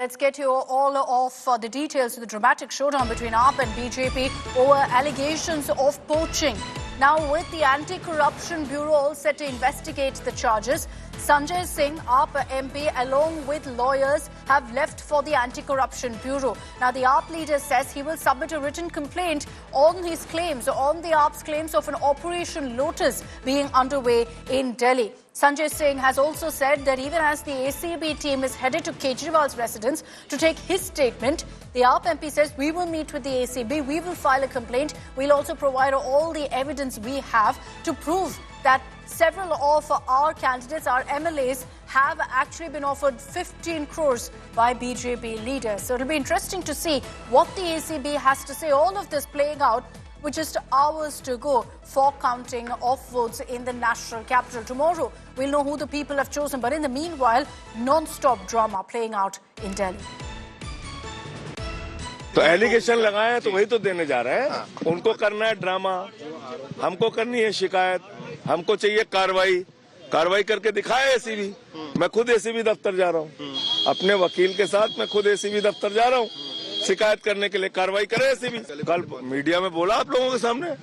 Let's get you all of the details of the dramatic showdown between AAP and BJP over allegations of poaching. Now, with the Anti-Corruption Bureau all set to investigate the charges, Sanjay Singh, AAP MP, along with lawyers, have left for the Anti-Corruption Bureau. Now, the AAP leader says he will submit a written complaint on his claims, on the AAP's claims of an Operation Lotus being underway in Delhi. Sanjay Singh has also said that even as the ACB team is headed to Kejriwal's residence to take his statement, the AAP MP says, we will meet with the ACB, we will file a complaint, we'll also provide all the evidence we have to prove that several of our candidates, our MLAs, have actually been offered 15 crores by BJP leaders. So it'll be interesting to see what the ACB has to say. All of this playing out with just hours to go for counting of votes in the national capital. Tomorrow, we'll know who the people have chosen. But in the meanwhile, non-stop drama playing out in Delhi. तो allegation लगाए तो वही तो देने जा रहे हैं। उनको करना है ड्रामा, हमको करनी है शिकायत, हमको चाहिए कार्रवाई करके दिखाए एसीबी। मैं खुद एसीबी दफ्तर जा रहा हूँ, अपने वकील के साथ मैं खुद एसीबी दफ्तर जा रहा हूँ शिकायत करने के लिए। कार्रवाई करे एसीबी। कल मीडिया में बोला आप लोगों के सामने,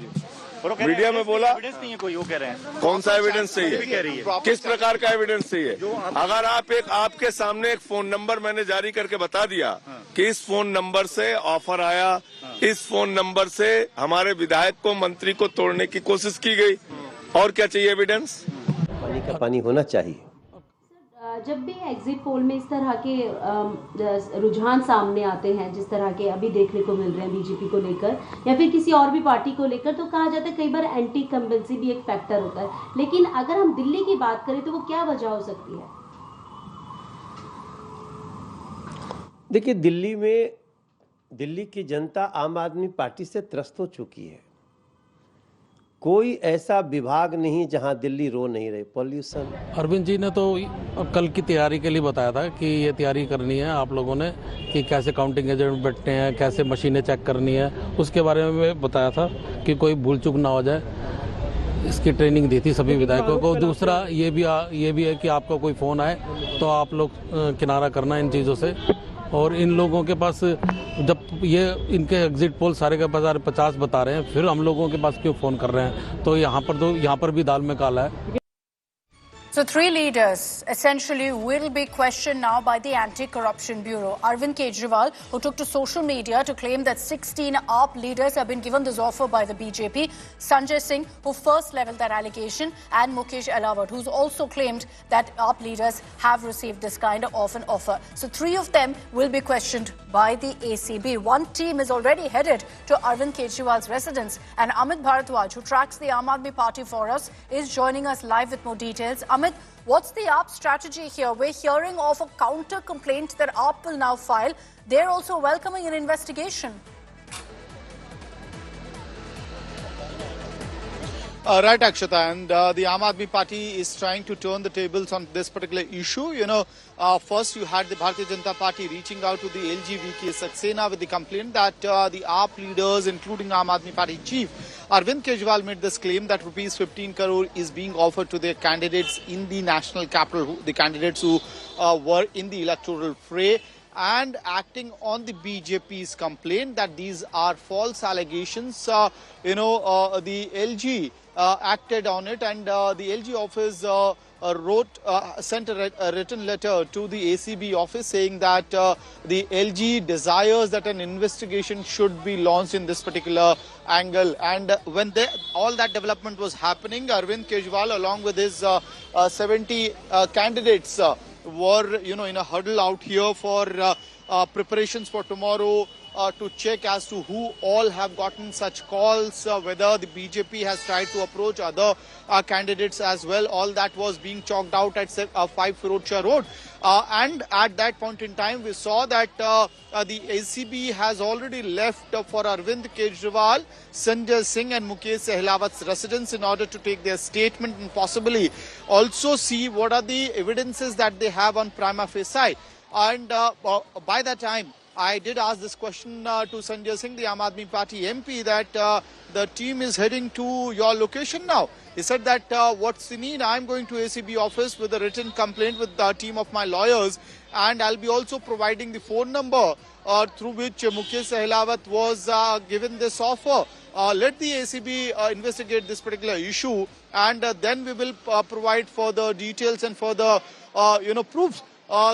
मीडिया में बोला एविडेंस नहीं है कोई, वो कह रहे हैं। कौन सा एविडेंस चाहिए, किस प्रकार का एविडेंस चाहिए? अगर आपके सामने एक फोन नंबर मैंने जारी करके बता दिया कि इस फोन नंबर से ऑफर आया, इस फोन नंबर से हमारे विधायक को, मंत्री को तोड़ने की कोशिश की गई, और क्या चाहिए एविडेंस? पानी का पानी होना चाहिए। जब भी एग्जिट पोल में इस तरह के रुझान सामने आते हैं, जिस तरह के अभी देखने को मिल रहे हैं बीजेपी को लेकर या फिर किसी और भी पार्टी को लेकर, तो कहा जाता है कई बार एंटी कंबेंसी भी एक फैक्टर होता है। लेकिन अगर हम दिल्ली की बात करें तो वो क्या वजह हो सकती है? देखिए, दिल्ली की जनता आम आदमी पार्टी से त्रस्त हो चुकी है। कोई ऐसा विभाग नहीं जहां दिल्ली रो नहीं रही। पॉल्यूशन, अरविंद जी ने तो कल की तैयारी के लिए बताया था कि ये तैयारी करनी है आप लोगों ने, कि कैसे काउंटिंग एजेंट बैठते हैं, कैसे मशीनें चेक करनी है, उसके बारे में बताया था कि कोई भूल चूक ना हो जाए। इसकी ट्रेनिंग दी थी सभी विधायकों को। दूसरा ये भी है कि आपका कोई फ़ोन आए तो आप लोग किनारा करना इन चीज़ों से। और इन लोगों के पास जब ये इनके एग्जिट पोल सारे के 50 बता रहे हैं, फिर हम लोगों के पास क्यों फ़ोन कर रहे हैं? तो यहाँ पर भी दाल में काला है। So 3 leaders essentially will be questioned now by the Anti-Corruption Bureau. Arvind Kejriwal, who took to social media to claim that 16 AAP leaders have been given this offer by the BJP. Sanjay Singh, who first leveled that allegation, and Mukesh Alawat, who's also claimed that AAP leaders have received this kind of an offer. So 3 of them will be questioned by the ACB. One team is already headed to Arvind Kejriwal's residence, and Amit Bharadwaj, who tracks the Aam Aadmi Party for us, is joining us live with more details. Amit, what's the AAP strategy here? We're hearing of a counter complaint that AAP will now file. They're also welcoming an investigation. Right, Akshata, and the Aam Aadmi Party is trying to turn the tables on this particular issue. You know, first you had the Bharatiya Janata Party reaching out to the LG VK Saxena with the complaint that the AAP leaders, including Aam Aadmi Party chief Arvind Kejriwal, made this claim that rupees 15 crore is being offered to their candidates in the national capital, the candidates who were in the electoral fray, and acting on the BJP's complaint that these are false allegations. The LG acted on it, and the LG office sent a written letter to the ACB office saying that the LG desires that an investigation should be launched in this particular angle. And when all that development was happening, Arvind Kejriwal, along with his 70 candidates, were in a huddle out here for preparations for tomorrow, to check as to who all have gotten such calls, whether the BJP has tried to approach other candidates as well. All that was being chalked out at 5 Firozshah Road. And at that point in time, we saw that the ACB has already left for Arvind Kejriwal, Sanjay Singh and Mukesh Alawat's residence in order to take their statement and possibly also see what are the evidences that they have on prima facie. And by that time, I did ask this question to Sanjay Singh, the Aam Aadmi Party MP, that the team is heading to your location now. He said that what's the need? I'm going to ACB office with a written complaint with the team of my lawyers, and I'll be also providing the phone number through which Mukesh Sahlawat was given this offer. Let the ACB investigate this particular issue, and then we will provide further details and further proofs.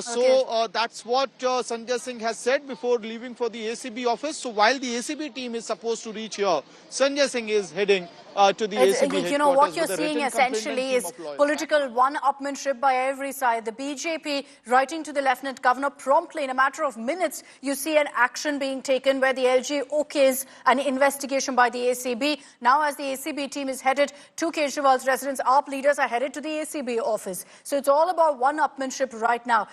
So that's what Sanjay Singh has said before leaving for the ACB office. So while the ACB team is supposed to reach here, Sanjay Singh is heading to the ACB headquarters. You know, what you're seeing essentially is political one-upmanship by every side. The BJP writing to the Lieutenant Governor promptly, in a matter of minutes, you see an action being taken where the LG okays an investigation by the ACB. Now, as the ACB team is headed to Kejriwal's residence, AAP leaders are headed to the ACB office. So it's all about one-upmanship right now.